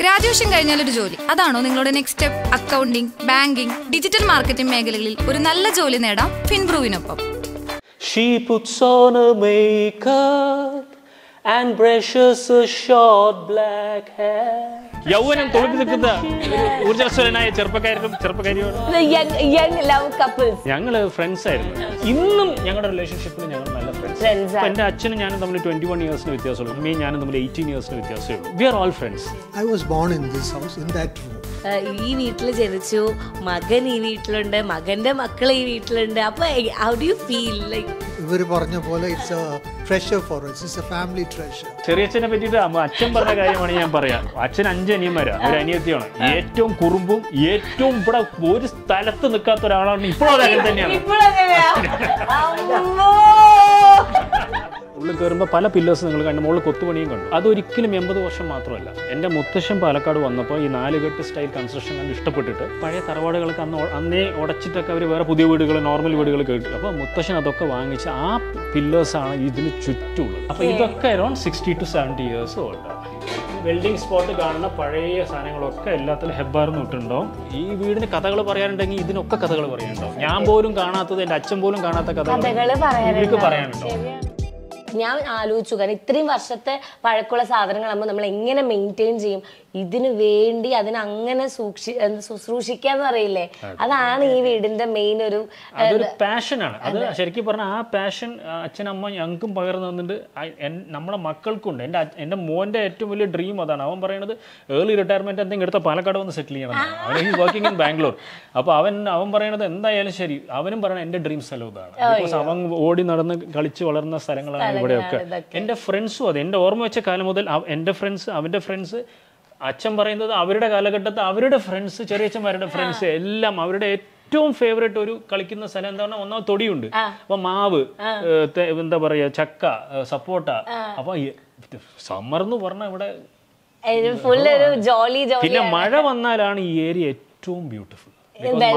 Graduation കഴിഞ്ഞാലൊരു ജോലി, അതാണോ നിങ്ങളുടെ next step? Accounting, banking, digital marketing മേഖലകളിൽ ഒരു നല്ല ജോലി നേടാം ഫിൻബ്രൂവിനൊപ്പം. She puts on a makeup and brushes her short black hair. യൗവനം തൊളിച്ചു നിൽക്കുന്ന ഊർജ്ജസ്വലനായ ഞങ്ങള് ഫ്രണ്ട്സ് ആയിരുന്നു. ഇന്നും ഞങ്ങളുടെ റിലേഷൻഷിപ്പിൽ ഞങ്ങൾ നല്ല ഫ്രണ്ട്സ്. എന്റെ അച്ഛനും ഞാനും തമ്മിൽ 21 ഇയേഴ്സിന് വ്യത്യാസമുള്ളൂ. അമ്മയും ഞാനും തമ്മിൽ 18 ഇയേഴ്സിന് വ്യത്യാസമേ ഉള്ളൂ. We are all friends. I was born in this house, in that room. ഈ വീട്ടിൽ ജനിച്ചു, മകൻ ഈ വീട്ടിലുണ്ട്, മകന്റെ മക്കൾ ഈ വീട്ടിലുണ്ട്. അപ്പൊ how do you feel? Like ഇവര് പറഞ്ഞ പോലെ it's A treasure for us. It's a family treasure. ചെറിയച്ഛനെ പറ്റിയിട്ട് അച്ഛൻ പറഞ്ഞ കാര്യമാണ് ഞാൻ പറയാം. അച്ഛൻ 5 അനിയന്മാരാ, ഒരു അനിയത്തിയാണ്. ഏറ്റവും കുറുമ്പും ഏറ്റവും ഇവിടെ ഒരു സ്ഥലത്ത് നിൽക്കാത്ത ഒരാളാണ്. ഇപ്പോഴും അങ്ങനെ തന്നെയാണ്. ഉള്ളിൽ കയറുമ്പോൾ പല പില്ലേഴ്സ് നിങ്ങൾ കണ്ടു, മുകളിൽ കൊത്തുപണിയും കണ്ടു. അതൊരിക്കലും 80 വർഷം മാത്രമല്ല. എൻ്റെ മുത്തശ്ശൻ പാലക്കാട് വന്നപ്പോൾ ഈ 4 സ്റ്റൈൽ കൺസ്ട്രക്ഷൻ കണ്ട് ഇഷ്ടപ്പെട്ടിട്ട് പഴയ തറവാടുകളൊക്കെ അന്നേ ഉടച്ചിട്ടൊക്കെ അവർ വേറെ പുതിയ വീടുകൾ, നോർമൽ വീടുകൾ കേട്ടു. അപ്പോൾ മുത്തശ്ശൻ അതൊക്കെ വാങ്ങിച്ച് ആ പില്ലേഴ്സാണ് ഇതിന് ചുറ്റുമുള്ളത്. അപ്പോൾ ഇതൊക്കെ അറൗണ്ട് 60 to 70 ഇയേഴ്സ് ഓൾഡാണ്. വെൽഡിങ് സ്പോട്ട് കാണുന്ന പഴയ സാധനങ്ങളൊക്കെ എല്ലാത്തിലും ഹെബ്ബാർന്ന് ഇട്ടുണ്ടാവും. ഈ വീടിന് കഥകൾ പറയാനുണ്ടെങ്കിൽ ഇതിനൊക്കെ കഥകൾ പറയാനുണ്ടാവും. ഞാൻ പോലും കാണാത്തത്, എൻ്റെ അച്ഛൻ പോലും കാണാത്ത കഥകൾ ഇവർക്ക് പറയാനുണ്ടാവും. ഞാൻ ആലോചിച്ചു, കാരണം ഇത്രയും വർഷത്തെ പഴക്കമുള്ള സാധനങ്ങളാകുമ്പോൾ നമ്മൾ എങ്ങനെ മെയിൻറ്റെയിൻ ചെയ്യും? ഇതിനു വേണ്ടി അതിനങ്ങനെ ശുശ്രൂഷിക്കാന്ന് പറയില്ലേ, അതാണ് ഈ വീടിന്റെ മെയിൻ ഒരു പാഷനാണ്. അത് ശരിക്കും പറഞ്ഞാൽ ആ പാഷൻ അച്ഛനമ്മ ഞങ്ങൾക്കും പകർന്നു തന്നിട്ട് നമ്മളെ മക്കൾക്കുണ്ട്. എൻ്റെ മോൻ്റെ ഏറ്റവും വലിയ ഡ്രീം അതാണ്. അവൻ പറയണത് ഏർലി റിട്ടയർമെന്റ് എന്തെങ്കിലും എടുത്ത പാലക്കാട് വന്ന് സെറ്റിൽ ചെയ്യണം. അവൻ ഈ വർക്കിംഗ് ഇൻ ബാംഗ്ലൂർ. അപ്പോൾ അവൻ പറയണത് എന്തായാലും ശരി, അവനും പറയണത് എൻ്റെ ഡ്രീം സ്ഥലം ഇതാണ്. ബിക്കോസ് അവൻ ഓടി നടന്ന് കളിച്ച് വളർന്ന സ്ഥലങ്ങളാണ് ഇവിടെയൊക്കെ. എൻ്റെ ഫ്രണ്ട്സും അതെ, എൻ്റെ ഓർമ്മ വെച്ച കാലം മുതൽ എൻ്റെ ഫ്രണ്ട്സ്, അവൻ്റെ ഫ്രണ്ട്സ്, അച്ഛൻ പറയുന്നത് അവരുടെ കാലഘട്ടത്തിൽ അവരുടെ ഫ്രണ്ട്സ്, ചെറിയച്ഛന്മാരുടെ ഫ്രണ്ട്സ് എല്ലാം അവരുടെ ഏറ്റവും ഫേവറേറ്റ് ഒരു കളിക്കുന്ന സ്ഥലം എന്താ പറഞ്ഞാൽ ഒന്നാമത് തൊടിയുണ്ട്. അപ്പൊ മാവ്, എന്താ പറയാ, ചക്ക, സപ്പോട്ട. അപ്പൊ സമ്മർ എന്ന് പറഞ്ഞാൽ ഇവിടെ പിന്നെ മഴ വന്നാലാണ് ഈ ഏരിയ ഏറ്റവും ബ്യൂട്ടിഫുൾ.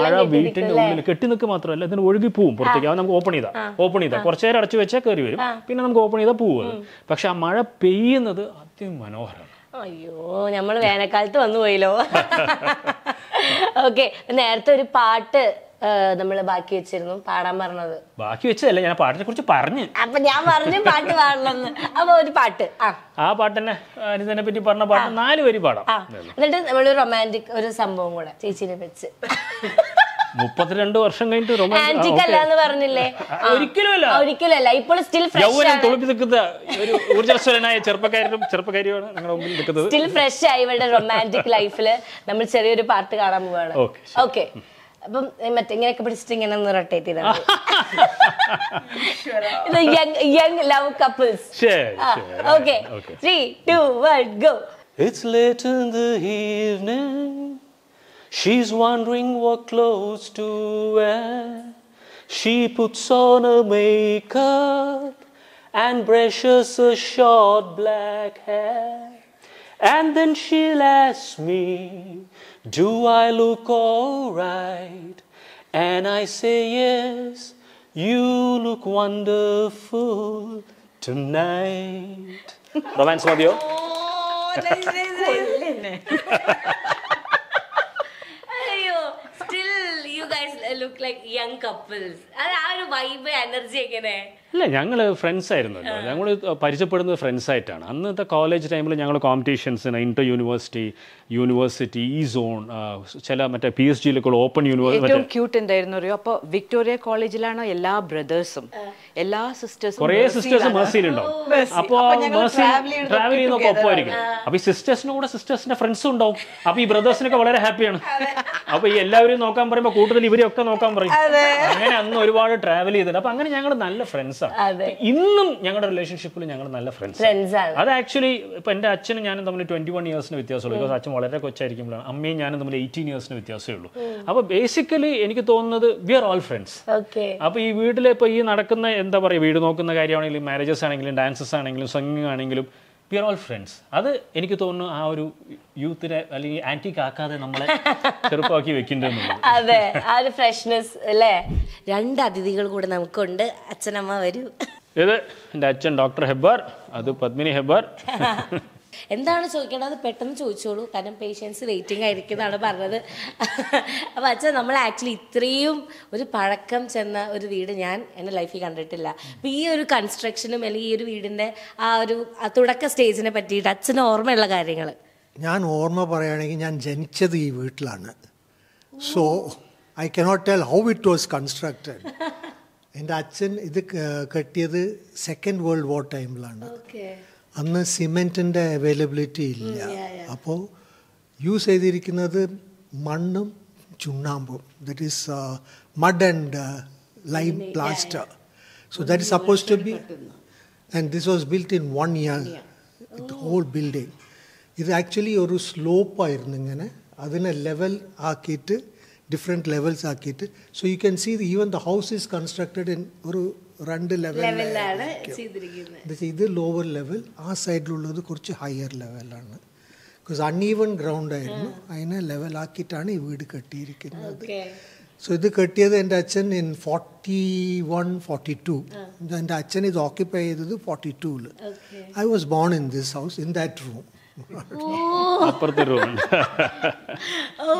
മഴ വീട്ടിന്റെ ഉള്ളിൽ കെട്ടി നിൽക്കുക മാത്രമല്ല, ഇതിന് ഒഴുകി പോവും പുറത്തേക്ക്. അത് നമുക്ക് ഓപ്പൺ ചെയ്താൽ കുറച്ചു നേരം അടച്ചു വെച്ചാൽ കയറി വരും, പിന്നെ നമുക്ക് ഓപ്പൺ ചെയ്താൽ പോവും. പക്ഷെ ആ മഴ പെയ്യുന്നത് അതിമനോഹരമാണ്. അയ്യോ, നമ്മൾ വേനൽക്കാലത്ത് വന്നു പോയില്ലോ. ഓക്കെ, നേരത്തെ ഒരു പാട്ട് നമ്മള് ബാക്കി വെച്ചിരുന്നു, പാടാൻ പറഞ്ഞത്. ബാക്കി വെച്ചതല്ല, ഞാൻ പാട്ടിനെ കുറിച്ച് പറഞ്ഞു. അപ്പൊ ഞാൻ പറഞ്ഞു പാട്ട് പാടണമെന്ന്. അപ്പൊ ഒരു പാട്ട്, ആ പാട്ട് തന്നെ അനിതനെ പറ്റി പറഞ്ഞ പാട്ട് 4 വരി പാടാം. എന്നിട്ട് നമ്മളൊരു റൊമാൻറ്റിക് ഒരു സംഭവം കൂടെ ചേച്ചിനെ വെച്ച്. 32 വർഷം കഴിഞ്ഞിട്ട് റൊമാൻറ്റിക് അല്ലാന്ന് പറഞ്ഞില്ലേ? ഒരിക്കലല്ല. ഇപ്പോൾ സ്റ്റിൽ ഊർജ്ജസ്വലനായ ചെറുപ്പക്കാരിയാണ് നിങ്ങളുടെ മുമ്പിൽ നിൽക്കുന്നത്. സ്റ്റിൽ ഫ്രഷ് ആയി ഇവരുടെ റൊമാൻറ്റിക് ലൈഫില് നമ്മൾ ചെറിയൊരു പാട്ട് കാണാൻ പോവാണ്. ഓക്കെ, അപ്പം മറ്റേ ഇങ്ങനെയൊക്കെ പിടിച്ചിട്ട് ഇങ്ങനെ ഒന്ന് റൊട്ടേറ്റ് ചെയ്താൽ young love couples. Okay, 3, 2, 1 go. It's late in the evening, she's wondering what clothes to wear. She puts on her makeup and brushes her short black hair. And then she'll ask me, do I look alright? And I say yes, you look wonderful tonight. Romance Madhyo? You guys look like young couples. ആ ഒരു vibe, energy എങ്ങനെ? അല്ല, ഞങ്ങൾ friends ആയിരുന്നല്ലോ. ഞങ്ങൾ പരിചയപ്പെടുന്നത് friends ആയിട്ടാണ്. അന്നത്തെ കോളേജ് ടൈമിൽ ഞങ്ങൾ കോമ്പറ്റീഷൻസിന് ഇന്റർ യൂണിവേഴ്സിറ്റി ഈ സോൺ, ചില മറ്റേ PhD-ലേക്കുള്ള ഓപ്പൺ യൂണിവേഴ്സിറ്റി. ക്യൂട്ട് എന്തായിരുന്നു അറിയോ? അപ്പോൾ വിക്ടോറിയ കോളേജിലാണ് എല്ലാ ബ്രദേഴ്സും എല്ലാ സിസ്റ്റേഴ്സും. കുറേ സിസ്റ്റേഴ്സ് മേഴ്സിയിലുണ്ടാവും. അപ്പോൾ മേഴ്സി ട്രാവൽ ചെയ്യുന്നൊക്കെ ഒപ്പമായിരിക്കും. അപ്പോൾ ഈ സിസ്റ്റേഴ്സിനും കൂടെ സിസ്റ്റേഴ്സിന്റെ ഫ്രണ്ട്സും ഉണ്ടാവും. അപ്പോൾ ഈ ബ്രദേഴ്സിനൊക്കെ വളരെ ഹാപ്പിയാണ്. അപ്പോൾ ഈ എല്ലാവരും നോക്കാൻ പറയുമ്പോൾ കൂടുതൽ ഇവരെയൊക്കെ നോക്കാൻ പറയും. അങ്ങനെ അന്ന് ഒരുപാട് ട്രാവൽ ചെയ്തിട്ട് അപ്പോൾ അങ്ങനെ ഞങ്ങൾ നല്ല ഫ്രണ്ട്സ്. ഇന്നും ഞങ്ങളുടെ റിലേഷൻഷിപ്പിൽ ഞങ്ങൾ നല്ല ഫ്രണ്ട്സ്. അത് ആക്ച്വലി ഇപ്പൊ എന്റെ അച്ഛനും ഞാനും തമ്മിൽ 21 ഇയേഴ്സിന് വ്യത്യാസമുള്ളൂ. ബിക്കോസ് അച്ഛൻ വളരെ കൊച്ചായിരിക്കുമ്പോഴാണ്. അമ്മയും ഞാനും തമ്മിൽ 18 ഇയേഴ്സിന് വ്യത്യാസമേ ഉള്ളൂ. അപ്പൊ ബേസിക്കലി എനിക്ക് തോന്നുന്നത് വി ആർ ഓൾ ഫ്രണ്ട്സ്. അപ്പൊ ഈ വീട്ടിൽ ഇപ്പൊ ഈ നടക്കുന്ന എന്താ പറയുക, വീട് നോക്കുന്ന കാര്യമാണെങ്കിലും മാരേജസ് ആണെങ്കിലും ഡാൻസസ് ആണെങ്കിലും സിംഗിങ് ആണെങ്കിലും വി ആർ ഓൾ ഫ്രണ്ട്സ്. അത് എനിക്ക് തോന്നുന്നു ആ ഒരു യൂത്തിനെ അല്ലെങ്കിൽ ആന്റിക് ആക്കാതെ നമ്മളെ ചെറുപ്പമാക്കി വെക്കേണ്ടത്. അതെ, ആ ഒരു ഫ്രഷ്നെസ് അല്ലേ. 2 അതിഥികൾ കൂടെ നമുക്കുണ്ട്. അച്ഛനമ്മ വരൂ. ഇത് എൻ്റെ അച്ഛൻ ഡോക്ടർ ഹെബ്ബാർ, അത് പത്മിനി ഹെബ്ബാർ. എന്താണ് ചോദിക്കേണ്ടത് പെട്ടെന്ന് ചോദിച്ചോളൂ, കാരണം പേഷ്യൻസ് വെയിറ്റിംഗ് ആയിരിക്കും എന്നാണ് പറഞ്ഞത്. അപ്പോൾ അച്ഛൻ നമ്മൾ ആക്ച്വലി ഇത്രയും ഒരു പഴക്കം ചെന്ന ഒരു വീട് ഞാൻ എൻ്റെ ലൈഫിൽ കണ്ടിട്ടില്ല. അപ്പോൾ ഈ ഒരു കൺസ്ട്രക്ഷനും അല്ലെങ്കിൽ ഈ ഒരു വീടിൻ്റെ ആ ഒരു തുടക്ക സ്റ്റേജിനെ പറ്റിയിട്ട് അച്ഛന് ഓർമ്മയുള്ള കാര്യങ്ങൾ. ഞാൻ ഓർമ്മ പറയുകയാണെങ്കിൽ ഞാൻ ജനിച്ചത് ഈ വീട്ടിലാണ്. So I cannot tell how it was constructed. എൻ്റെ അച്ഛൻ ഇത് കെട്ടിയത് സെക്കൻഡ് വേൾഡ് വാർ ടൈമിലാണ്. അന്ന് സിമെൻറ്റിൻ്റെ അവൈലബിലിറ്റി ഇല്ല. അപ്പോൾ യൂസ് ചെയ്തിരിക്കുന്നത് മണ്ണും ചുണ്ണാമ്പും, that is mud and lime plaster. So that is suppose to be, and this was built in 1 year, the whole building. ഇത് ആക്ച്വലി ഒരു സ്ലോപ്പായിരുന്നു, ഇങ്ങനെ അതിനെ ലെവൽ ആക്കിയിട്ട് ഡിഫറെൻറ്റ് ലെവൽസ് ആക്കിയിട്ട്. So you can see even the house is constructed in ഒരു 2 ലെവലാണ്. ഇത് ലോവർ ലെവൽ, ആ സൈഡിലുള്ളത് കുറച്ച് ഹയർ ലെവലാണ്. ബിക്കോസ് അൺഈവൺ ഗ്രൗണ്ട് ആയിരുന്നു, അതിനെ ലെവലാക്കിയിട്ടാണ് ഈ വീട് കെട്ടിയിരിക്കുന്നത്. സോ ഇത് കെട്ടിയത് എൻ്റെ അച്ഛൻ ഇൻ 41-42. എൻ്റെ അച്ഛൻ ഇത് ഓക്യുപ്പൈ ചെയ്തത് 42-ൽ. I was born in this house, in that room.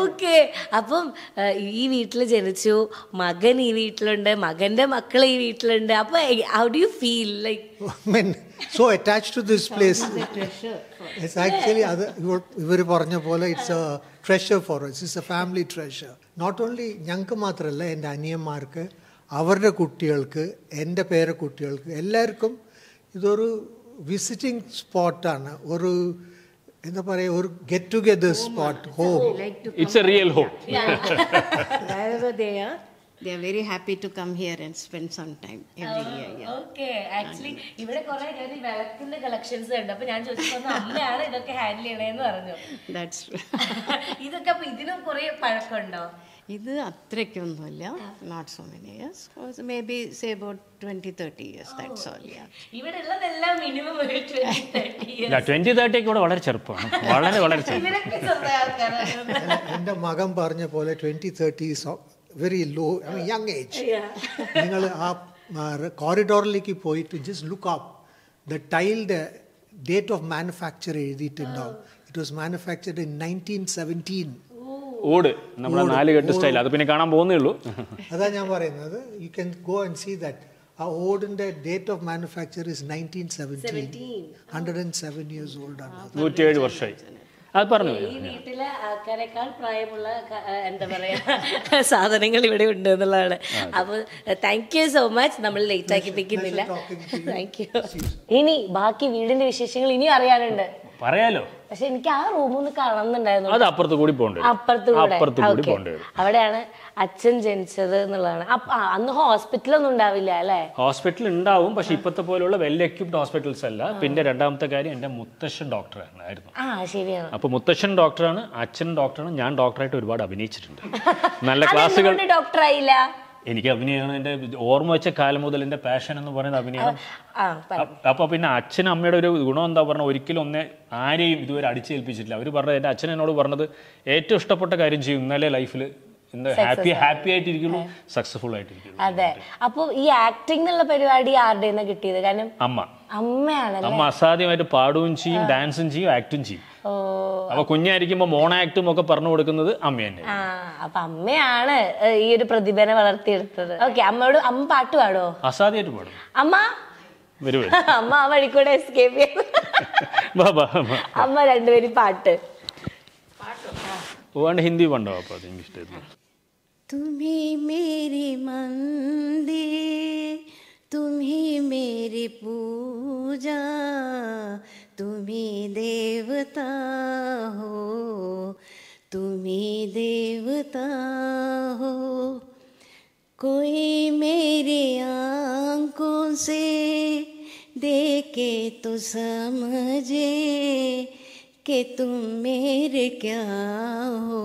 Okay. അപ്പം ഈ വീട്ടിൽ ജനിച്ചു, മകൻ ഈ വീട്ടിലുണ്ട്, മകന്റെ മക്കൾ ഈ വീട്ടിലുണ്ട്. അപ്പൊ how do you feel like so attached to this place? It's actually ഇവർ പറഞ്ഞ പോലെ it's a treasure for us. It's a family treasure. Not only ഞങ്ങൾക്ക് മാത്രമല്ല, എൻ്റെ അനിയന്മാർക്ക്, അവരുടെ കുട്ടികൾക്ക്, എൻ്റെ പേരക്കുട്ടികൾക്ക് എല്ലാവർക്കും ഇതൊരു വിസിറ്റിംഗ് സ്പോട്ടാണ്, ഒരു എന്താ പറയുക, ഒരു get together spot, home. It's A real home. Wherever they are very happy to come here and spend some time every year. Okay. Actually ഇവിടെ കുറെ ഞാൻ ഈ വിളക്കിന്റെ കളക്ഷൻസ് ഉണ്ട്. അപ്പൊ ഞാൻ ചോദിച്ചു, അമ്മയാണ് ഇതൊക്കെ ഹാൻഡിൽ ചെയ്യണേന്ന് പറഞ്ഞു. That's true. ഇതൊക്കെ അപ്പൊ ഇതിനും കുറെ പഴക്കമുണ്ടോ? ഇത് അത്രയ്ക്കൊന്നുമില്ല, not so many years, maybe say about 20-30 years, that's all. ഇവിടെ ഉള്ളതെല്ലാം മിനിമം ഒരു 20-30 years. 20-30 കൂടെ വളരെ ചെറുപ്പമാണ്, വളരെ വളരെ ചെറുപ്പം. ഇവരൊക്കെ ചെറിയ ആൾക്കാരാണ്. എൻ്റെ മകൻ പറഞ്ഞ പോലെ 20-30 is very low, I mean young age. നിങ്ങൾ ആ കോറിഡോറിലേക്ക് പോയിട്ട് just look up, the tiled date of manufacture എഴുതിയിട്ടുണ്ടാവും. It was manufactured in 1917. ഓട് നമ്മുടെ 4 കെട്ട് സ്റ്റൈൽ, അത് പിന്നെ കാണാൻ പോകുന്നേ ഉള്ളൂ. അതാ ഞാൻ പറയുന്നത്, you can go and see that. ആ ഓടിൻ്റെ date of manufacture is 1917. 107 years old ആണ്. 107 വർഷമായി. അത് പറഞ്ഞു. ഈ വീട്ടിലെ ആൾക്കാരെക്കാൾ പ്രായമുള്ള എന്താ പറയാ സാധനങ്ങൾ ഇവിടെ ഉണ്ട് എന്നുള്ളതാണ്. അപ്പൊ താങ്ക് യു സോ മച്ച്. നമ്മൾ ലേറ്റ് ആക്കിപ്പിക്കുന്നില്ല. Thank you. ഇനി ബാക്കി വീടിന്റെ വിശേഷങ്ങൾ ഇനിയും അറിയാനുണ്ട്, പറയാലോ. പക്ഷെ എനിക്ക് ആ റൂമൊന്ന് കാണുന്നുണ്ടായിരുന്നു. അത് അപ്പുറത്ത് കൂടി പോകണ്ടേ? അപ്പുറത്ത് അവിടെയാണ് അച്ഛൻ ജനിച്ചത് എന്നുള്ളതാണ്. അന്ന് ഹോസ്പിറ്റലൊന്നും ഉണ്ടാവില്ല അല്ലേ? ഹോസ്പിറ്റൽ ഉണ്ടാവും, പക്ഷെ ഇപ്പോഴത്തെ പോലുള്ള വെൽ എക്യുപ്ഡ് ഹോസ്പിറ്റൽസ് അല്ല. പിന്നെ രണ്ടാമത്തെ കാര്യം, എൻ്റെ മുത്തശ്ശൻ ഡോക്ടറായിരുന്നു. ശരിയാണ്. അപ്പൊ മുത്തശ്ശൻ ഡോക്ടറാണ്, അച്ഛൻ ഡോക്ടറാണ്, ഞാൻ ഡോക്ടറായിട്ട് ഒരുപാട് അഭിനയിച്ചിട്ടുണ്ട്. നല്ല ക്ലാസ്സുകൾ. ഡോക്ടറായില്ല. എനിക്ക് അഭിനയമാണ് എൻ്റെ ഓർമ്മ വെച്ച കാലം മുതൽ എൻ്റെ പാഷൻ എന്ന് പറയുന്നത് അഭിനയം. അപ്പോൾ പിന്നെ അച്ഛനും അമ്മയുടെ ഒരു ഗുണം എന്താ പറഞ്ഞാൽ, ഒരിക്കലും ആരെയും ഇതുവരെ അടിച്ചേൽപ്പിച്ചിട്ടില്ല. അവർ പറഞ്ഞത്, എൻ്റെ അച്ഛൻ എന്നോട് പറഞ്ഞത്, ഏറ്റവും ഇഷ്ടപ്പെട്ട കാര്യം ചെയ്യും, ഇന്നലെ ലൈഫിൽ എന്താ ഹാപ്പി ആയിട്ടിരിക്കുള്ളൂ, സക്സസ്ഫുൾ ആയിട്ടിരിക്കുള്ളൂ. അതെ. അപ്പൊ ഈ ആക്ടിംഗ് എന്നുള്ള പരിപാടി ആരുടെ കിട്ടിയത്? കാരണം അമ്മയാണ്. അമ്മ അസാധ്യമായിട്ട് പാടുകയും ചെയ്യും, ഡാൻസും ചെയ്യും, ആക്ടും ചെയ്യും. അപ്പൊ കുഞ്ഞായിരിക്കുമ്പോ മോണോ ആക്ടും ഒക്കെ പറഞ്ഞു കൊടുക്കുന്നത് അമ്മ തന്നെ. അപ്പൊ അമ്മയാണ് ഈ ഒരു പ്രതിഭനെ വളർത്തിയെടുത്തത്. ഓക്കെ. അമ്മ പാട്ട് പാടോ? അസാധ്യമായിട്ട് പാടും അമ്മ. അമ്മ ആ വഴിക്കൂടെ എസ്കേപ്പ് ചെയ്തു. അമ്മ രണ്ടുപേരും പാട്ട് ഹിന്ദി പണ്ടോ? അപ്പൊ അത് എനിക്ക് ഇഷ്ടമായിരുന്നു. तुम्ही मेरी मंदिर, तुम्ही मेरी पूजा, तुम्ही देवता हो, तुम्ही देवता हो. कोई मेरी आंखों से देखे तो समझे कि तुम मेरे क्या हो,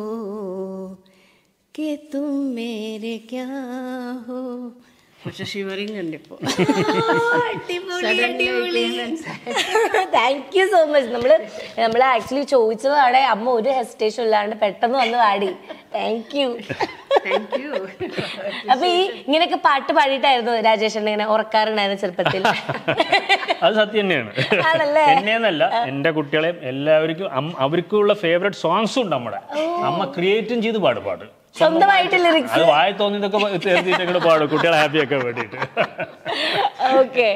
कि तुम मेरे क्या हो. പക്ഷെ ഷിവറിങ് ഉണ്ട് ഇപ്പോൾ. Thank you so much. നമ്മള് ആക്ച്വലി ചോദിച്ചതാണ്, അമ്മ ഒരു ഹെസിറ്റേഷൻ ഇല്ലാണ്ട് പെട്ടെന്ന് വന്ന് പാടി. Thank you. അപ്പൊ ഈ ഇങ്ങനെയൊക്കെ പാട്ട് പാടിയിട്ടായിരുന്നു രാജേഷ് ഇങ്ങനെ ഉറക്കാറുണ്ടായിരുന്നു ചെറുപ്പത്തിൽ? അത് സത്യം തന്നെയാണ്. ആണല്ലേ? എന്നെന്നല്ല, എന്റെ കുട്ടികളെയും എല്ലാവർക്കും അവർക്കുള്ള ഫേവറേറ്റ് സോങ്സും ഉണ്ട്. നമ്മുടെ അമ്മ ക്രിയേറ്റും ചെയ്ത് പാട് സ്വന്തമായിട്ട് ലിറിക്സ് അത് വായി തോന്നിയതൊക്കെ തീർത്തിട്ട് പാടും കുട്ടികളെ ഹാപ്പിയൊക്കെ വേണ്ടിയിട്ട്. Okay,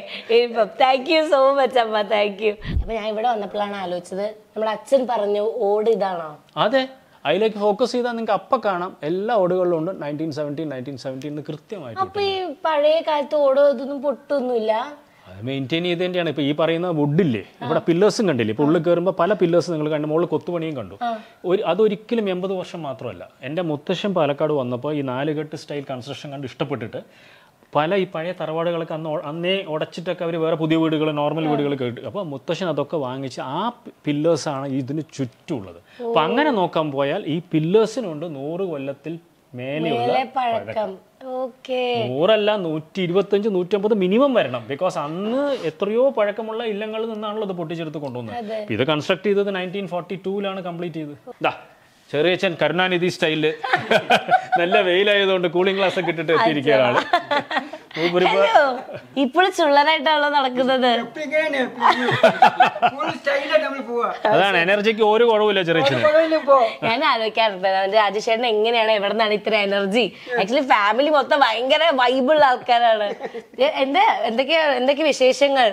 thank you so much അമ്മ, താങ്ക് യു. അപ്പൊ ഞാൻ ഇവിടെ വന്നപ്പോഴാണ് ആലോചിച്ചത്, നമ്മുടെ അച്ഛൻ പറഞ്ഞു ഓട് ഇതാണോ? അതെ, അതിലേക്ക് ഫോക്കസ് ചെയ്താൽ നിങ്ങൾക്ക് അപ്പം കാണാം എല്ലാ ഓടുകളിലും ഉണ്ട് 1917 കൃത്യമായിട്ട്. അപ്പൊ ഈ പഴയ കാലത്ത് ഓടോ ഇതൊന്നും പൊട്ടൊന്നുമില്ല? അത് മെയിൻറ്റെയിൻ ചെയ്ത് തന്നെയാണ്. ഇപ്പൊ ഈ പറയുന്ന വുഡില്ലേ, ഇവിടെ പില്ലേഴ്സും കണ്ടില്ലേ, ഇപ്പൊ ഉള്ളിൽ കയറുമ്പോൾ പല പില്ലേഴ്സ് നിങ്ങൾ കണ്ടു, മുകളിൽ കൊത്തുപണിയും കണ്ടു. അതൊരിക്കലും 80 വർഷം മാത്രമല്ല. എൻ്റെ മുത്തശ്ശൻ പാലക്കാട് വന്നപ്പോൾ ഈ 4 കെട്ട് സ്റ്റൈൽ കൺസ്ട്രക്ഷൻ കണ്ട് ഇഷ്ടപ്പെട്ടിട്ട് പല ഈ പഴയ തറവാടുകളൊക്കെ അന്നേ ഉടച്ചിട്ടൊക്കെ അവർ വേറെ പുതിയ വീടുകൾ, നോർമൽ വീടുകൾ കേട്ടു. അപ്പോൾ മുത്തശ്ശൻ അതൊക്കെ വാങ്ങിച്ച് ആ പില്ലേഴ്സാണ് ഇതിന് ചുറ്റുമുള്ളത്. അപ്പം അങ്ങനെ നോക്കാൻ പോയാൽ ഈ പില്ലേഴ്സിനുണ്ട് 100 കൊല്ലത്തിൽ മേലെയുള്ള പഴക്കം. 100 125 150 മിനിമം വരണം. ബിക്കോസ് അന്ന് എത്രയോ പഴക്കമുള്ള ഇല്ലങ്ങളിൽ നിന്നാണല്ലോ ഇത് പൊട്ടിച്ചെടുത്ത് കൊണ്ടുവന്നത്. ഇത് കൺസ്ട്രക്ട് ചെയ്തത് 1942 കംപ്ലീറ്റ് ചെയ്തത്. ചെറിയച്ഛൻ കരുണാനിധി സ്റ്റൈലില് നല്ല വെയിലായതുകൊണ്ട് കൂളിംഗ് ഗ്ലാസ് ഒക്കെ ഇട്ടിട്ട് എത്തിയിരിക്കുക ഒരാള്. ഇപ്പോൾ ചുള്ളനായിട്ടാണല്ലോ നടക്കുന്നത്. അതാണ് എനർജിക്ക് ഒരു കുഴവില്ല ചെറിയച്ഛന്. ഞാൻ ആലോചിക്കാറുണ്ട് രാജേഷേട്ടൻ എങ്ങനെയാണ്, എവിടെ നിന്നാണ് ഇത്ര എനർജി? ആക്ച്വലി ഫാമിലി മൊത്തം ഭയങ്കര വൈബുള്ള ആൾക്കാരാണ്. എന്തൊക്കെ വിശേഷങ്ങൾ?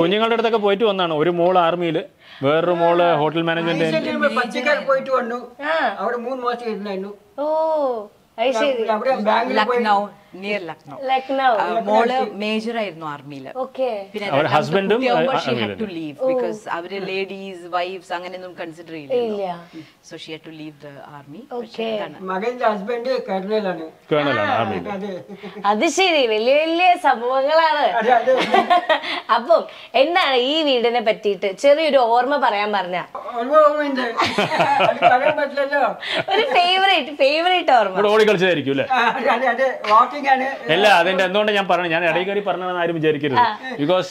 കുഞ്ഞുങ്ങളുടെ അടുത്തൊക്കെ പോയിട്ട് വന്നാണ്. ഒരു മോള് ആർമിയില്, വേറൊരു മോള് ഹോട്ടൽ മാനേജ്മെന്റ്. പച്ചക്കാർ പോയിട്ട് വന്നു, അവിടെ 3 മാസം ഇരുന്നായിരുന്നു. ഓ അത് ശരി. നിയർ ലക്നൗ. ലക്നൗ. മോള് മേജർ ആയിരുന്നു ആർമിയില്. പിന്നെ ഹസ്ബൻഡും ബിക്കോസ് അവര് ലേഡീസ് വൈഫ്സ് അങ്ങനെയൊന്നും കൺസിഡർ ചെയ്യില്ല. So she had to leave the army. മകന്റെ ഹസ്ബൻഡ് കേണലാണ്. അത് ശരി, വലിയ വലിയ സംഭവങ്ങളാണ്. അപ്പം എന്താണ് ഈ വീടിനെ പറ്റിയിട്ട് ചെറിയൊരു ഓർമ്മ പറയാൻ പറഞ്ഞ ഒരു ഫേവറേറ്റ് ഓർമ്മ? ഓടിക്കളിച്ചായിരിക്കും അല്ലേ? അല്ല, അതിന്റെ എന്തുകൊണ്ട് ഞാൻ പറഞ്ഞു, ഞാൻ ഇടയിൽ കയറി പറഞ്ഞതെന്ന് ആരും വിചാരിക്കരുത്. ബിക്കോസ്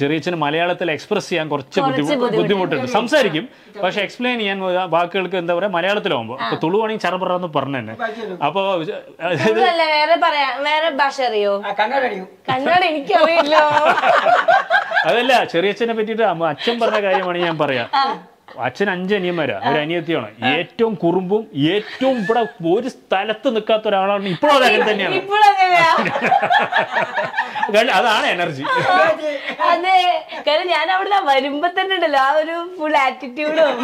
ചെറിയച്ഛന് മലയാളത്തിൽ എക്സ്പ്രസ് ചെയ്യാൻ കുറച്ച് ബുദ്ധിമുട്ടുണ്ട്. സംസാരിക്കും, പക്ഷെ എക്സ്പ്ലെയിൻ ചെയ്യാൻ വാക്കുകൾക്ക് എന്താ പറയാ മലയാളത്തിലാവുമ്പോ. അപ്പൊ തുളുവാണെങ്കിൽ ചറപറന്ന് പറഞ്ഞു തന്നെ. അപ്പൊ വേറെ ഭാഷ അറിയോ? കന്നഡ എനിക്കറിയില്ല. അതല്ല, ചെറിയച്ഛനെ പറ്റിയിട്ട് അച്ഛൻ പറഞ്ഞ കാര്യമാണ് ഞാൻ പറയാം. അച്ഛൻ 5 അനിയന്മാരാ, ഒരു അനിയത്തിയാണ്. ഏറ്റവും കുറുമ്പും ഏറ്റവും ഇവിടെ ഒരു സ്ഥലത്ത് നിൽക്കാത്ത ഒരാളാണ്. ഇപ്പോഴും അത് അങ്ങനെ തന്നെയാണ്. അതാണ് എനർജി. അതെ, കാരണം ഞാൻ അവിടെ വരുമ്പോ തന്നെ ഉണ്ടല്ലോ ആ ഒരു ഫുൾ ആറ്റിറ്റ്യൂഡും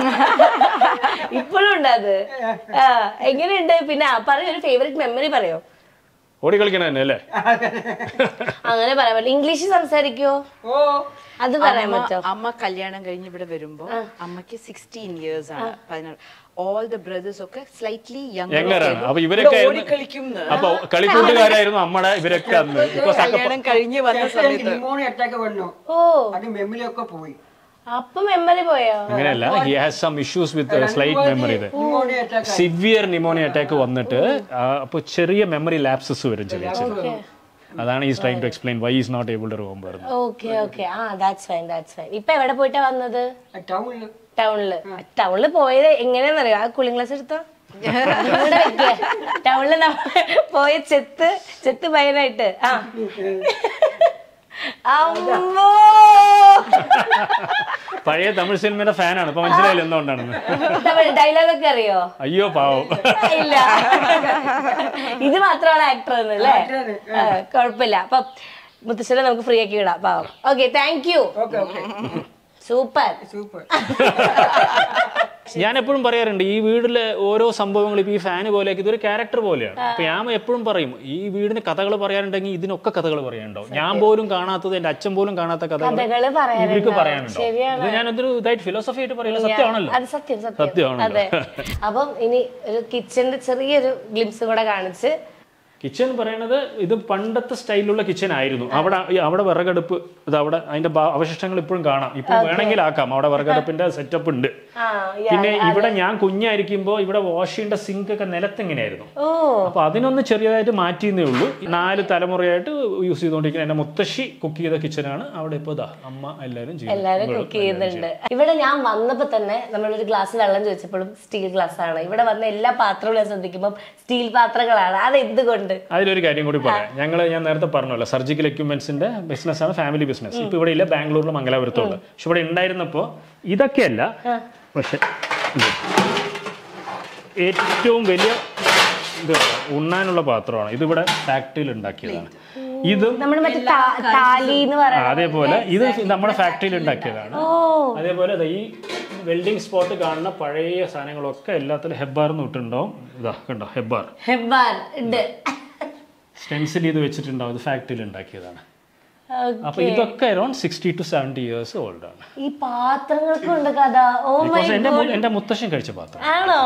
ഇപ്പോഴും ഉണ്ട് അത്. എങ്ങനെയുണ്ട്? പിന്നെ പറയോ, ഒരു ഫേവറേറ്റ് മെമ്മറി പറയോ? ഓടിക്കളിക്കണ തന്നെ അല്ലേ? അങ്ങനെ പറയാൻ പറ്റില്ല. ഇംഗ്ലീഷ് സംസാരിക്കോ? അത് പറയാൻ പറ്റോ? അമ്മ കല്യാണം കഴിഞ്ഞ് ഇവിടെ വരുമ്പോ അമ്മക്ക് 16 years ആണ്. 16. ഓൾ ദ ബ്രദേഴ്സ് ഒക്കെ സ്ലൈറ്റ്ലി യങ്ങറാണ്. അപ്പൊ ഇവരൊക്കെ അപ്പൊ കളിക്കൂട്ടുകാരായിരുന്നു നമ്മുടെ ഇവരൊക്കെ അന്ന്. കല്യാണം കഴിഞ്ഞ് വന്ന സമയത്ത് മെമ്മറിയൊക്കെ പോയി. അപ്പൊ മെമ്മറി പോയോ? അങ്ങനെയല്ല, he has some issues with slight memory. Severe pneumonia attack വന്നിട്ട് അപ്പൊ ചെറിയ മെമ്മറി ലാപ്സസ് വരും ചെറിയ. അതാണ് ഈ trying to explain why is not able to remember. That's fine. ഇപ്പൊ എവിടെ പോയിട്ടാ വന്നത്? ടൗണില് പോയത് എങ്ങനെയാന്നറിയോ? ആ കൂളിംഗ് ഗ്ലാസ് എടുത്തോ, ടൗണില് പോയ ചെത്ത് ഭയനായിട്ട്. അമ്മോ, പഴയ തമിഴ് സിനിമയുടെ ഫാനാണ്. ഇപ്പൊ മനസ്സിലായില്ല എന്തുകൊണ്ടാണെന്ന്. ഡയലോഗൊക്കെ അറിയോ? അയ്യോ പാവം. ഇല്ല, ഇത് മാത്രമാണ് ആക്ടർ അല്ലേ? കുഴപ്പമില്ല. അപ്പൊ മുത്തശ്ശനെ നമുക്ക് ഫ്രീ ആക്കി വിടാം. പാവം. Okay, thank you. സൂപ്പർ. ഞാൻ എപ്പോഴും പറയാറുണ്ട്, ഈ വീട്ടിലെ ഓരോ സംഭവങ്ങളും ഇപ്പൊ ഈ ഫാന് പോലെയൊക്കെ ഇതൊരു ക്യാരക്ടർ പോലെയാണ്. അപ്പൊ ഞാൻ എപ്പോഴും പറയും, ഈ വീടിന് കഥകൾ പറയാനുണ്ടെങ്കിൽ ഇതിനൊക്കെ കഥകൾ പറയാനുണ്ടോ. ഞാൻ പോലും കാണാത്തത്, എന്റെ അച്ഛൻ പോലും കാണാത്ത കഥകൾ ഇവർക്ക് പറയാനുണ്ടോ. ഇത് ഞാനൊരു ഇതായിട്ട് ഫിലോസഫി ആയിട്ട് പറയില്ല, സത്യമാണല്ലോ. സത്യമാണല്ലോ. അപ്പം ഇനി ഒരു കിച്ചന്റെ ചെറിയൊരു ഗ്ലിംസും കൂടെ കാണിച്ച് കിച്ചൺ പറയണത് ഇത് പണ്ടത്തെ സ്റ്റൈലിലുള്ള കിച്ചൺ ആയിരുന്നു. അവിടെ വിറകടുപ്പ് ഇത് അവിടെ അതിന്റെ അവശിഷ്ടങ്ങൾ ഇപ്പോഴും കാണാം. ഇപ്പോൾ വേണമെങ്കിൽ ആക്കാം. അവിടെ വിറകടുപ്പിന്റെ സെറ്റപ്പ് ഉണ്ട്. പിന്നെ ഇവിടെ ഞാൻ കുഞ്ഞായിരിക്കുമ്പോൾ ഇവിടെ വാഷ് ചെയ്യേണ്ട സിങ്ക് ഒക്കെ നിലത്തെങ്ങനെയായിരുന്നു. അപ്പൊ അതിനൊന്ന് ചെറിയതായിട്ട് മാറ്റിയെന്നേ ഉള്ളൂ. 4 തലമുറയായിട്ട് യൂസ് ചെയ്തുകൊണ്ടിരിക്കുന്ന എന്റെ മുത്തശ്ശി കുക്ക് ചെയ്ത കിച്ചണാണ്. അവിടെ ഇപ്പൊ അമ്മ എല്ലാവരും കുക്ക് ചെയ്യുന്നുണ്ട്. ഇവിടെ ഞാൻ വന്നപ്പോ തന്നെ നമ്മളൊരു ഗ്ലാസ് വെള്ളം ചോദിച്ചപ്പോഴും സ്റ്റീൽ ഗ്ലാസ് ആണ്. ഇവിടെ വന്ന എല്ലാ പാത്രങ്ങളും ശ്രദ്ധിക്കുമ്പോൾ സ്റ്റീൽ പാത്രങ്ങളാണ്. അത് എന്തുകൊണ്ട്? അതിലൊരു കാര്യം കൂടി പറയാം. ഞാൻ നേരത്തെ പറഞ്ഞല്ലോ, സർജിക്കൽ എക്യുപ്മെന്റ്സിന്റെ ബിസിനസ്സാണ്, ഫാമിലി ബിസിനസ്. ഇപ്പൊ ഇവിടെ ഇല്ല, ബാംഗ്ലൂരിലും മംഗലാപുരത്തുണ്ട്. പക്ഷെ ഇവിടെ ഉണ്ടായിരുന്നപ്പോ ഇതൊക്കെയല്ല, പക്ഷെ ഏറ്റവും വലിയ ഇത് ഉണ്ണാനുള്ള പാത്രമാണ്. ഇതിവിടെ ഫാക്ടറിയിൽ ഉണ്ടാക്കിയതാണ്. ഇത് അതേപോലെ ഇത് നമ്മുടെ ഫാക്ടറിയിൽ ഉണ്ടാക്കിയതാണ്. അതേപോലെ ഈ വെൽഡിംഗ് സ്പോട്ട് കാണുന്ന പഴയ സാധനങ്ങളൊക്കെ എല്ലാത്തിലും ഹെബ്ബാർന്ന് ഇട്ടുണ്ടാവും. ഇതാ കണ്ടോ, ഹെബ്ബാർ സ്റ്റെൻസിൽ ചെയ്ത് വെച്ചിട്ടുണ്ടാവും. ഇത് ഫാക്ടറിയിൽ ഉണ്ടാക്കിയതാണ്. അപ്പൊ ഇതൊക്കെ അറൌണ്ട് 60 to 70 years old ആണ്. ഈ പാത്രങ്ങൾക്കുണ്ട് കഥ. എന്റെ മുത്തശ്ശൻ കഴിച്ച പാത്രം ആണോ?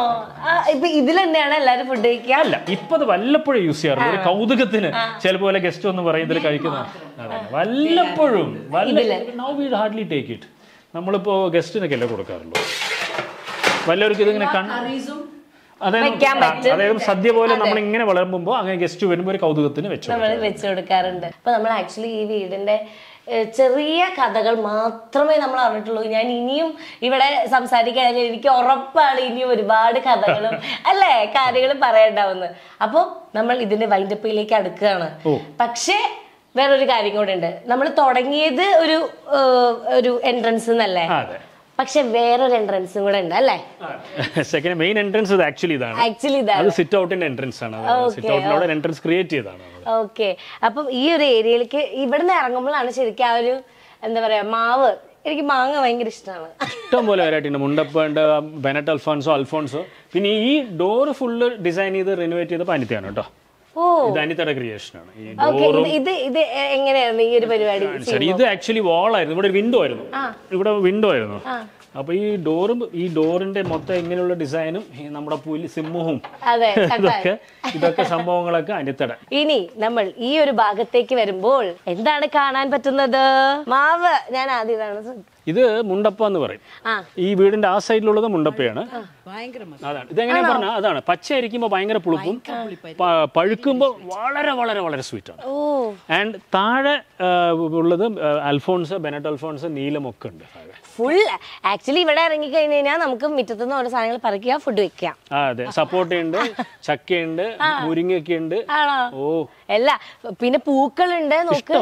ഇപ്പൊ ഇതിൽ തന്നെയാണ് എല്ലാരും ഫുഡ് കഴിക്കുക? അല്ല, ഇപ്പൊ അത് വല്ലപ്പോഴും യൂസ് ചെയ്യാറുണ്ട്. ഒരു കൗതുകത്തിന് ചിലപ്പോൾ ഗസ്റ്റ് ഒന്ന് പറയും ഇതിൽ കഴിക്കുന്ന. വല്ലപ്പോഴും now we hardly take it. നമ്മളിപ്പോ ഗസ്റ്റിനൊക്കെ അല്ലേ കൊടുക്കാറുള്ളൂ. വല്ലവർക്കും ഇതിങ്ങനെ അതായത് സദ്യ പോലെ നമ്മൾ ഇങ്ങനെ വളരുമ്പോ അങ്ങനെ ഗസ്റ്റ് വരുമ്പോ ഒരു കൗതുകത്തിന് വെച്ചു കൊടുക്കാറുണ്ട്. അപ്പൊ നമ്മൾ ആക്ച്വലി ഈ വീടിന്റെ ചെറിയ കഥകൾ മാത്രമേ നമ്മൾ അറിഞ്ഞിട്ടുള്ളൂ. ഞാൻ ഇനിയും ഇവിടെ സംസാരിക്കാൻ എനിക്ക് ഉറപ്പാണ് ഇനിയും ഒരുപാട് കഥകളും അല്ലേ കാര്യങ്ങളും പറയണ്ടാവുന്നത്. അപ്പൊ നമ്മൾ ഇതിന്റെ വൈൻഡപ്പിലേക്ക് അടുക്കുകയാണ്. പക്ഷേ വേറൊരു കാര്യം കൂടെ ഉണ്ട്. നമ്മൾ തുടങ്ങിയത് ഒരു എൻട്രൻസ് എന്നല്ലേ, പക്ഷെ വേറൊരു എൻട്രൻസും കൂടെ ഉണ്ട് അല്ലേ? സെക്കൻഡ് മെയിൻ എൻട്രൻസ് ആക്ച്വലി ഇതാണ്. അത് സിറ്റ് ഔട്ടിന്റെ എൻട്രൻസ് ആണ്. സിറ്റ് ഔട്ടിനോട് എൻട്രൻസ് ക്രിയേറ്റ് ചെയ്തതാണ്. ഓക്കെ. അപ്പം ഈ ഒരു ഏരിയയിലേക്ക് ഇവിടുന്ന് ഇറങ്ങുമ്പോഴാണ് ശരിക്കും ആ ഒരു എന്താ പറയാ മാവ്. എനിക്ക് മാങ്ങ ഭയങ്കര ഇഷ്ടമാണ്. ഇഷ്ടംപോലെ വെറൈറ്റി ഉണ്ട്. മുണ്ടപ്പുണ്ട്, ബെനറ്റ് അൽഫോൺസോ. പിന്നെ ഈ ഡോർ ഫുള്ള് ഡിസൈൻ ചെയ്ത് റിനോവേറ്റ് ചെയ്ത അനിതയാണ് കേട്ടോ. ഇത് അനിതയുടെ ക്രിയേഷൻ ആണ്. ഇത് എങ്ങനെയായിരുന്നു ഈ ഒരു പരിപാടി? ഇത് ആക്ച്വലി വാളായിരുന്നു. ഇവിടെ വിൻഡോ ആയിരുന്നു. അപ്പൊ ഈ ഡോറിന്റെ മൊത്തം ഇങ്ങനെയുള്ള ഡിസൈനും നമ്മുടെ പുലി സിംഹവും ഇതൊക്കെ സംഭവങ്ങളൊക്കെ അനിതയുടെ. ഇനി നമ്മൾ ഈ ഒരു ഭാഗത്തേക്ക് വരുമ്പോൾ എന്താണ് കാണാൻ പറ്റുന്നത്? മാവ്. ഞാൻ ആദ്യം ഇത് മുണ്ടപ്പ എന്ന് പറയും. ഈ വീടിന്റെ ആ സൈഡിലുള്ളത് മുണ്ടപ്പയാണ്. അതാണ് ഇതെങ്ങനെയാ പറഞ്ഞാൽ അതാണ്. പച്ചയായിരിക്കുമ്പോൾ ഭയങ്കര പുളിപ്പും പഴുക്കുമ്പോൾ വളരെ വളരെ വളരെ സ്വീറ്റ് ആണ്. ആൻഡ് താഴെ ഉള്ളത് അൽഫോൺസ്, ബെനറ്റ് അൽഫോൺസ്, നീലമൊക്കെ ഉണ്ട്. ഫുൾ ആക്ച്വലി ഇവിടെ ഇറങ്ങി കഴിഞ്ഞ് കഴിഞ്ഞാൽ നമുക്ക് മുറ്റത്തുനിന്ന് ഓരോ സാധനങ്ങൾ പറിക്കുക, ഫുഡ് വെക്കുക. അതെ, സപ്പോട്ടയുണ്ട്, ചക്കയുണ്ട്, മുരിങ്ങയൊക്കെ ഉണ്ട്. എല്ലാ പിന്നെ പൂക്കളുണ്ട്. നോക്ക്,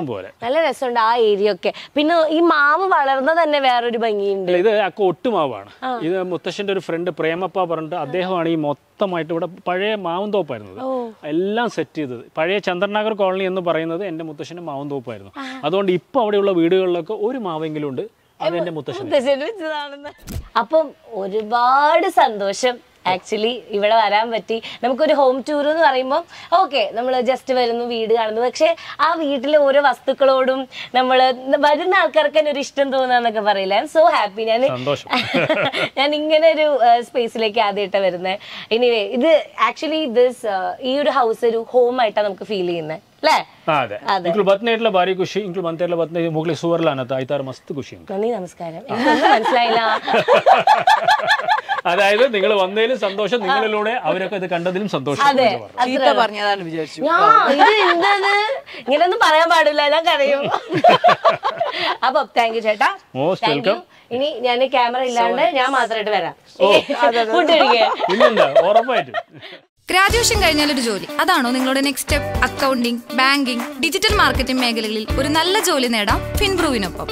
നല്ല രസമുണ്ട് ആ ഏരിയ ഒക്കെ. പിന്നെ ഈ മാവ് വളർന്ന തന്നെ വേറൊരു ഭംഗിയുണ്ട്. ഇത് ഒട്ടുമാവാണ്. ഇത് മുത്തശ്ശന്റെ ഒരു ഫ്രണ്ട് പ്രേമപ്പ പറഞ്ഞിട്ട് അദ്ദേഹമാണ് ഈ മൊത്തമായിട്ട് ഇവിടെ പഴയ മാവുംതോപ്പായിരുന്നത് എല്ലാം സെറ്റ് ചെയ്തത്. പഴയ ചന്ദ്രനഗർ കോളനി എന്ന് പറയുന്നത് എന്റെ മുത്തശ്ശന്റെ മാവുംതോപ്പായിരുന്നു. അതുകൊണ്ട് ഇപ്പൊ അവിടെയുള്ള വീടുകളിലൊക്കെ ഒരു മാവെങ്കിലും ഉണ്ട്. അപ്പം ഒരുപാട് സന്തോഷം ആക്ച്വലി ഇവിടെ വരാൻ പറ്റി. നമുക്കൊരു ഹോം ടൂർ എന്ന് പറയുമ്പോൾ ഓക്കെ നമ്മൾ ജസ്റ്റ് വരുന്നു, വീട് കാണുന്നു. പക്ഷെ ആ വീട്ടിലെ ഓരോ വസ്തുക്കളോടും നമ്മൾ വരുന്ന ആൾക്കാർക്ക് തന്നെ ഒരു ഇഷ്ടം തോന്നാന്നൊക്കെ പറയില്ല. I M so happy. ഞാൻ ഇങ്ങനെ ഒരു സ്പേസിലേക്ക് ആദ്യമായിട്ടാണ് വരുന്നത്. എനിവേ ഇത് ആക്ച്വലി ഈ ഒരു ഹൗസ് ഒരു ഹോം ആയിട്ടാണ് നമുക്ക് ഫീൽ ചെയ്യുന്നത് അല്ലേ? നമസ്കാരം. മനസ്സിലായില്ല. അതായത് നിങ്ങൾ വന്നതിലും സന്തോഷം, നിങ്ങളിലൂടെ അവരൊക്കെ ഇത് കണ്ടതിലും സന്തോഷം. ഇങ്ങനെയൊന്നും പറയാൻ പാടില്ല, ഞാൻ കരയും. അപ്പൊ താങ്ക് യു ചേട്ടാ. ഇനി ഞാൻ ക്യാമറ ഇല്ലാണ്ട് ഞാൻ മാത്രമായിട്ട് വരാം. ഉറപ്പായിട്ടും. ഗ്രാജുവേഷൻ കഴിഞ്ഞാൽ ഒരു ജോലി, അതാണോ നിങ്ങളുടെ next step? Accounting, banking, digital marketing മേഖലകളിൽ ഒരു നല്ല ജോലി നേടാം ഫിൻബ്രൂവിനൊപ്പം.